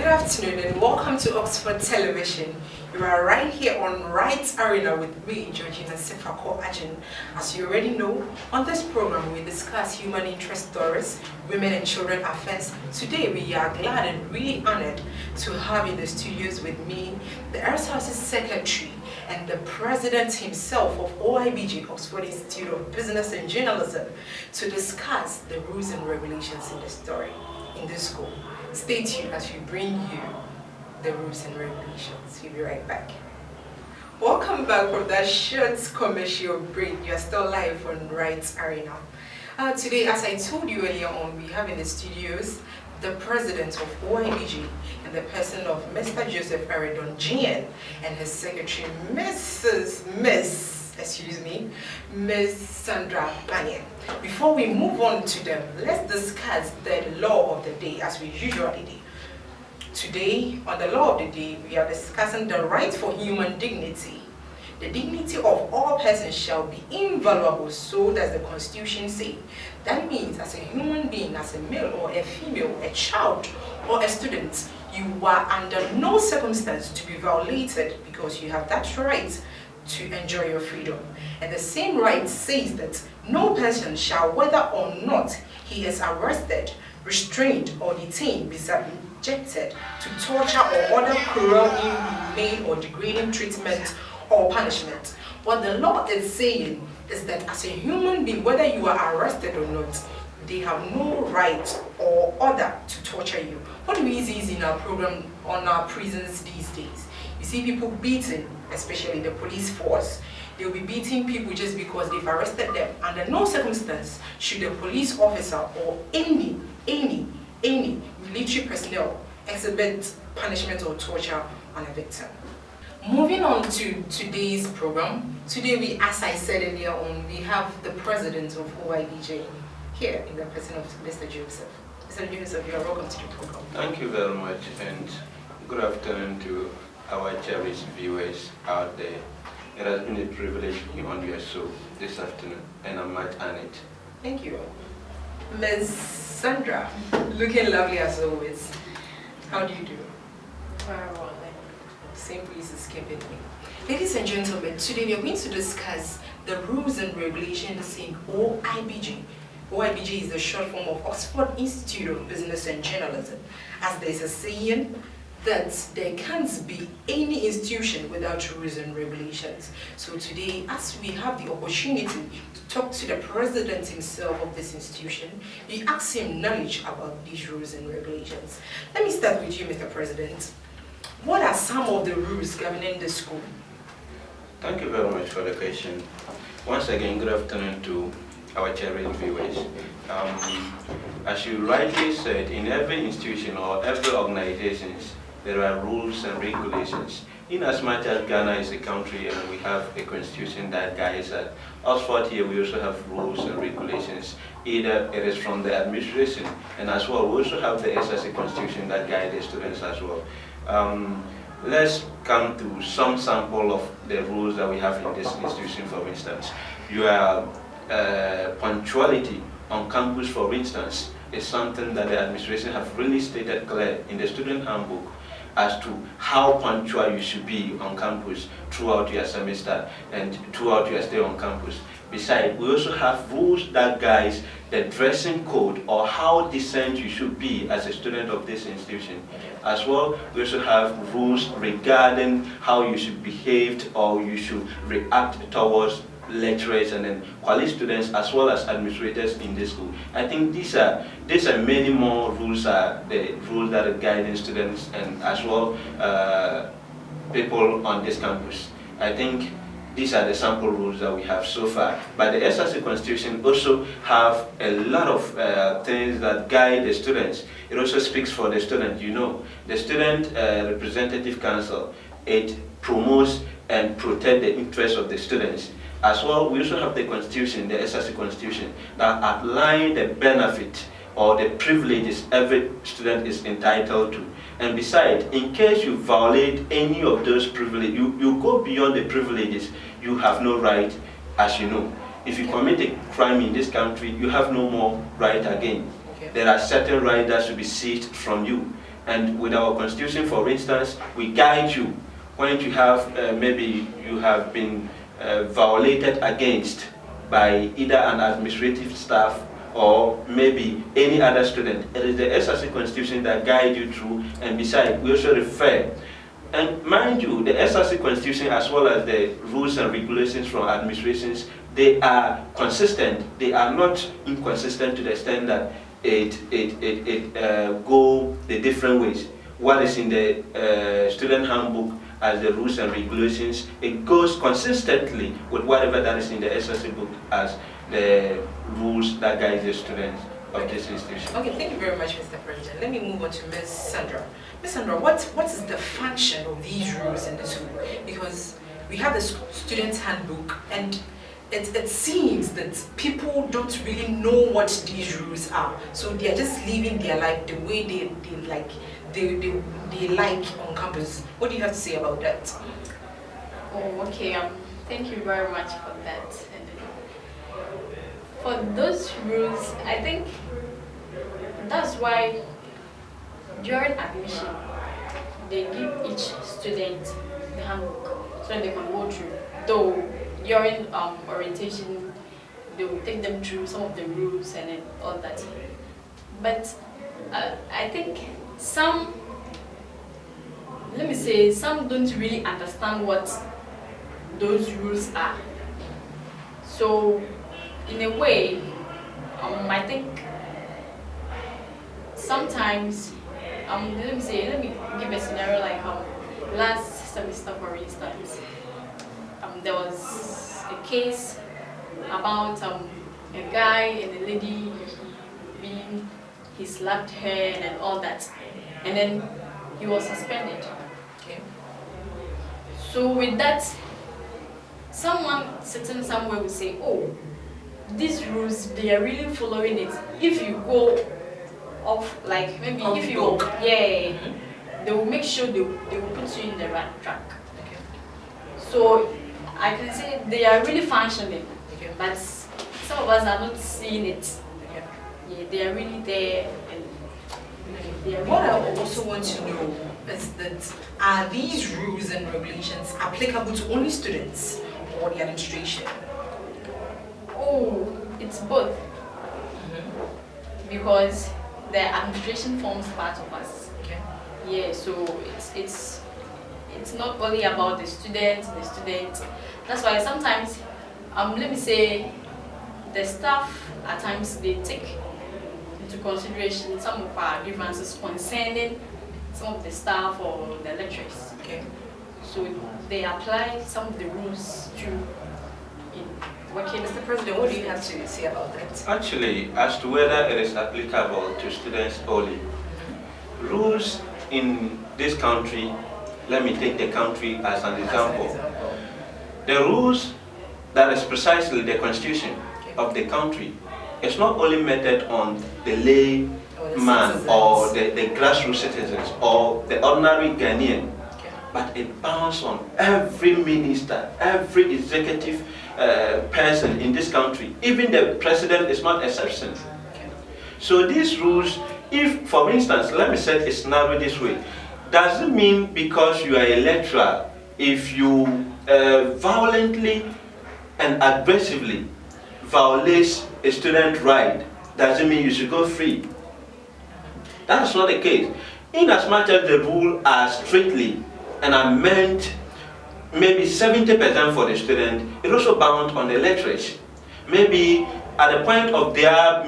afternoon and welcome to Oxford Television. You are right here on Rights Arena with me, Gorgina Ajin. As you already know, on this program we discuss human interest stories, women and children affairs. Today we are glad and really honored to have in the studios with me the Arts House's Secretary and the President himself of OIBG, Oxford Institute of Business and Journalism, to discuss the rules and regulations in this school. Stay tuned as we bring you the rules and regulations. We'll be right back. Welcome back from that short commercial break. You are still live on Rights Arena. Today, as I told you earlier on, we have in the studios the President of OIBG and the person of Mr. Joseph Aredon GN and his secretary, Miss Sandra Banyan. Before we move on to them, let's discuss the law of the day as we usually do. Today, on the law of the day, we are discussing the right for human dignity. The dignity of all persons shall be inviolable, so does the Constitution say. That means as a human being, as a male or a female, a child or a student, you are under no circumstance to be violated because you have that right to enjoy your freedom. And the same right says that no person shall, whether or not he is arrested, restrained, or detained, be subjected to torture or other cruel, inhumane, or degrading treatment or punishment. What the law is saying is that as a human being, whether you are arrested or not, they have no right or order to torture you. What we see in our program on our prisons these days, you see people beaten, especially the police force. They'll be beating people just because they've arrested them. Under no circumstance should a police officer or any military personnel exhibit punishment or torture on a victim. Moving on to today's program, today as I said earlier on, we have the President of OIBJ here in the person of Mr. Joseph. Mr. Joseph, you are welcome to the program. Thank you very much, and good afternoon to our cherished viewers out there. It has been a privilege being on your show this afternoon, and I'm much honored. Thank you. Ms. Sandra, looking lovely as always. How do you do? Very well. Same breeze is keeping me. Ladies and gentlemen, today we are going to discuss the rules and regulations in OIBG. OIBG is the short form of Oxford Institute of Business and Journalism. As there's a saying that there can't be any institution without rules and regulations. So today, as we have the opportunity to talk to the President himself of this institution, we ask him knowledge about these rules and regulations. Let me start with you, Mr. President. What are some of the rules governing the school? Thank you very much for the question. Once again, good afternoon to our cherished viewers. As you rightly said, in every institution or every organization, there are rules and regulations. In as much as Ghana is a country and we have a constitution that guides us, Oxford here we also have rules and regulations. Either it is from the administration, and as well we also have the SSC constitution that guides the students as well. Let's come to some sample of the rules that we have in this institution. For instance, punctuality on campus, for instance, is something that the administration have really stated clear in the student handbook as to how punctual you should be on campus throughout your semester and throughout your stay on campus. Besides, we also have rules that guide the dressing code or how decent you should be as a student of this institution. As well, we also have rules regarding how you should behave or you should react towards lecturers and then quality students as well as administrators in this school. I think these are many more rules, the rules that are guiding students and as well people on this campus. I think these are the sample rules that we have so far. But the SSC Constitution also have a lot of things that guide the students. It also speaks for the student, you know. The Student Representative Council, it promotes and protects the interests of the students. As well, we also have the Constitution, the SSC Constitution, that outline the benefit or the privileges every student is entitled to. And besides, in case you violate any of those privileges, you go beyond the privileges, you have no right, as you know. If you commit a crime in this country, you have no more right again. there are certain rights that should be seized from you. And with our constitution, for instance, we guide you when you have maybe you have been violated against by either an administrative staff or maybe any other student. It is the SRC constitution that guides you through, and besides, we also refer. And mind you, the SRC constitution as well as the rules and regulations from administrations, they are consistent. They are not inconsistent to the extent that it go the different ways. What is in the student handbook as the rules and regulations, it goes consistently with whatever that is in the SRC book as the rules that guide the students of this institution. Okay, thank you very much, Mr. President. Let me move on to Ms. Sandra. Ms. Sandra, what is the function of these rules in the school? Because we have the student's handbook, and it seems that people don't really know what these rules are. So they are just living their life the way they like on campus. What do you have to say about that? Oh, okay. Thank you very much for that. For those rules, I think that's why during admission they give each student the handbook so they can go through. Though during orientation they will take them through some of the rules and all that. But I think some don't really understand what those rules are. So in a way, I think sometimes, let me give a scenario like last semester, for instance. There was a case about a guy and a lady he slapped her and all that, and then he was suspended. Okay. So with that, someone sitting somewhere will say, oh, these rules, they are really following it. If you go off, like maybe if you go, they will make sure they will put you in the right track. Okay. So I can say they are really functioning, Okay. but some of us are not seeing it. Okay. Yeah, they are really there. And they are really What I also want to know is that are these rules and regulations applicable to only students or the administration? Oh, it's both. Because the administration forms part of us. Okay. Yeah, so it's not only about the student. That's why sometimes, let me say, the staff at times they take into consideration some of our grievances concerning some of the staff or the lecturers. Okay. So they apply some of the rules to working. Mr. President, what do you have to say about that? Actually, as to whether it is applicable to students only, rules in this country, let me take the country as an example. The rules that is precisely the constitution of the country, it's not only meted on the layman or the grassroots citizens or the ordinary Ghanaian, but it bounds on every minister, every executive person in this country. Even the president is not exception. So these rules, if, for instance, let me set a scenario this way, does it mean because you are a lecturer, if you violently and aggressively violate a student right, does it mean you should go free? That's not the case. In as much as the rules are strictly and are meant maybe 70% for the student, it also bound on the lecturers. Maybe at the point of their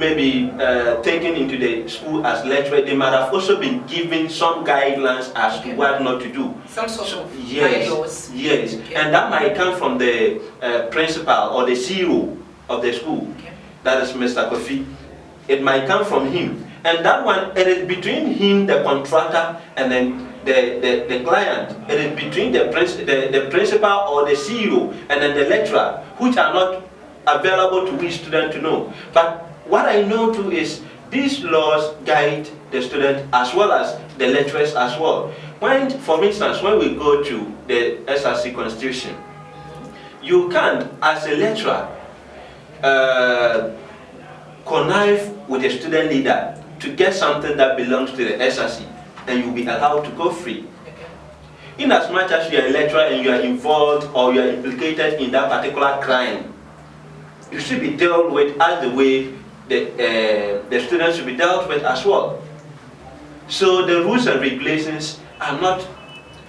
taken into the school as lecturer, they might have also been given some guidelines as to what not to do. Some sort of bylaws. Yes, and that might come from the principal or the CEO of the school. That is Mr. Kofi. It might come from him. And that one, it is between him, the contractor, and then the client. It is between the principal or the CEO and then the lecturer, which are not available to each student to know. But what I know too is these laws guide the student as well as the lecturers as well. When, for instance, when we go to the SRC Constitution, you can't, as a lecturer, connive with a student leader to get something that belongs to the SRC, and you'll be allowed to go free. In as much as you are a lecturer and you are involved or you are implicated in that particular crime, you should be dealt with as the way the students should be dealt with as well. So the rules and regulations are not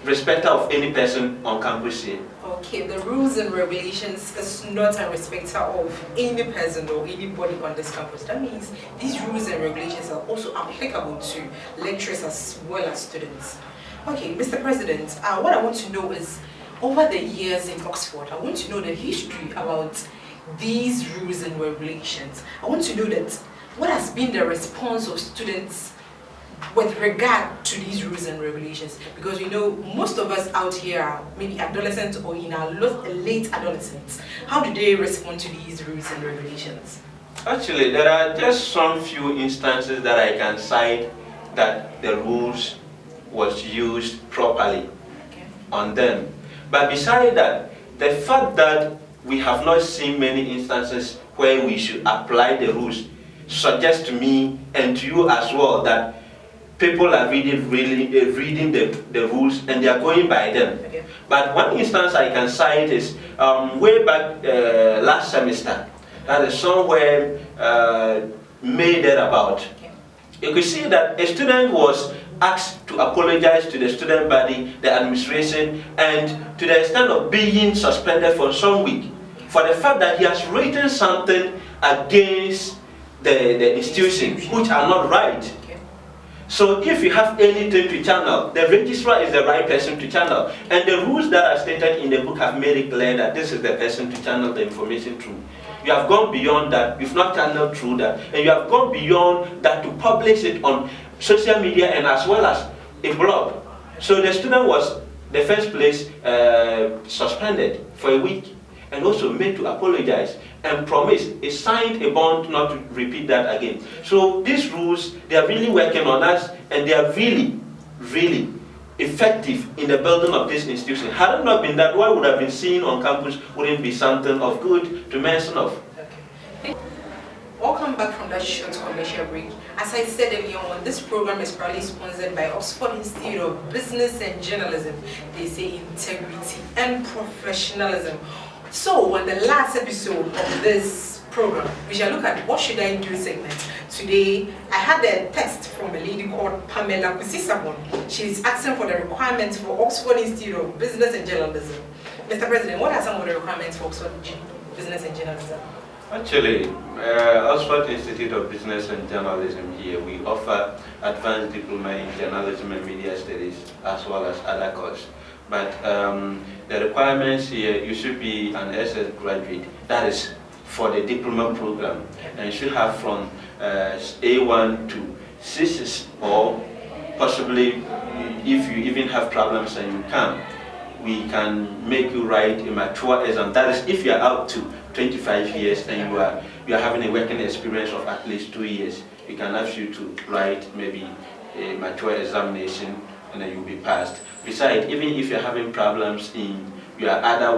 respecter of any person on campus here. Okay, the rules and regulations is not a respecter of any person or anybody on this campus. That means these rules and regulations are also applicable to lecturers as well as students. Okay, Mr. President, what I want to know is, over the years in Oxford, I want to know the history about these rules and regulations. I want to know that what has been the response of students with regard to these rules and regulations, because we know most of us out here are maybe adolescents or in our late adolescents. How do they respond to these rules and regulations? Actually, there are just some few instances that I can cite that the rules was used properly on them. But beside that, the fact that we have not seen many instances where we should apply the rules suggests to me and to you as well that people are reading the rules and they are going by them. Okay. But one instance I can cite is way back last semester, that is somewhere May thereabout. Okay. You could see that a student was asked to apologize to the student body, the administration, and to the extent of being suspended for some week for the fact that he has written something against the institution, which are not right. So if you have anything to channel, the registrar is the right person to channel. And the rules that are stated in the book have made it clear that this is the person to channel the information through. You have gone beyond that, you've not channeled through that, and you have gone beyond that to publish it on social media and as well as a blog. So the student was, the first place, suspended for a week and also made to apologize and promised, he signed a bond not to repeat that again. So these rules, they are really working on us and they are really, really effective in the building of this institution. Had it not been that, what would have been seen on campus wouldn't be something of good to mention of. Okay. Welcome back from that short commercial break. As I said earlier on, this program is proudly sponsored by Oxford Institute of Business and Journalism. They say integrity and professionalism. So, on the last episode of this program, we shall look at what should I do segment. Today, I had a text from a lady called Pamela Kusisabon. She is asking for the requirements for Oxford Institute of Business and Journalism. Mr. President, what are some of the requirements for Oxford Business and Journalism? Actually, Oxford Institute of Business and Journalism here, we offer advanced diploma in journalism and media studies as well as other courses. But the requirements here, you should be an SS graduate. That is for the diploma program. And you should have from A1 to C6, or possibly if you even have problems and you can, we can make you write a mature exam. That is if you are up to 25 years and you are having a working experience of at least 2 years. We can ask you to write maybe a mature examination and then you'll be passed. Besides, even if you're having problems in your other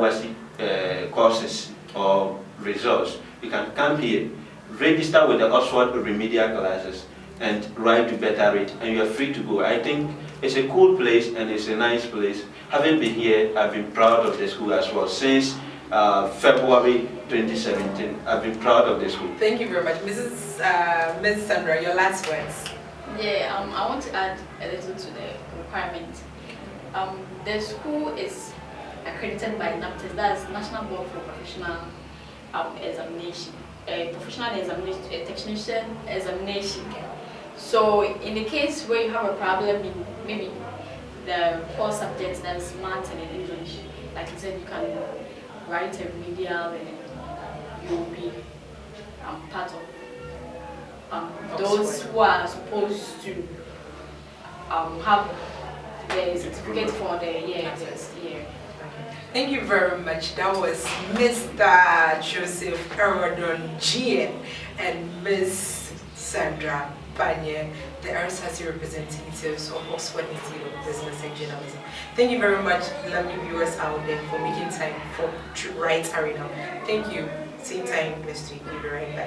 courses or results, you can come here, register with the Oxford remedial classes and write to better it, and you're free to go. I think it's a cool place and it's a nice place. Having been here, I've been proud of the school as well. Since February 2017, I've been proud of the school. Thank you very much. Ms. Sandra, your last words. Yeah, I want to add a little to the requirement. The school is accredited by NAPTES, that's National Board for Professional Examination, professional examination, technician examination. So in the case where you have a problem in maybe the core subjects, that's math and English, like you said, you can write a remedial and you'll be part of those who are supposed to have the certificate for the year. Thank you very much. That was Mr. Joseph Erodon GN and Ms. Sandra Banye, the RSRC representatives of Oxford Institute of Business and Journalism. Thank you very much, lovely viewers out there, for making time for Right Arena. Thank you. Same time next week. We'll be right back.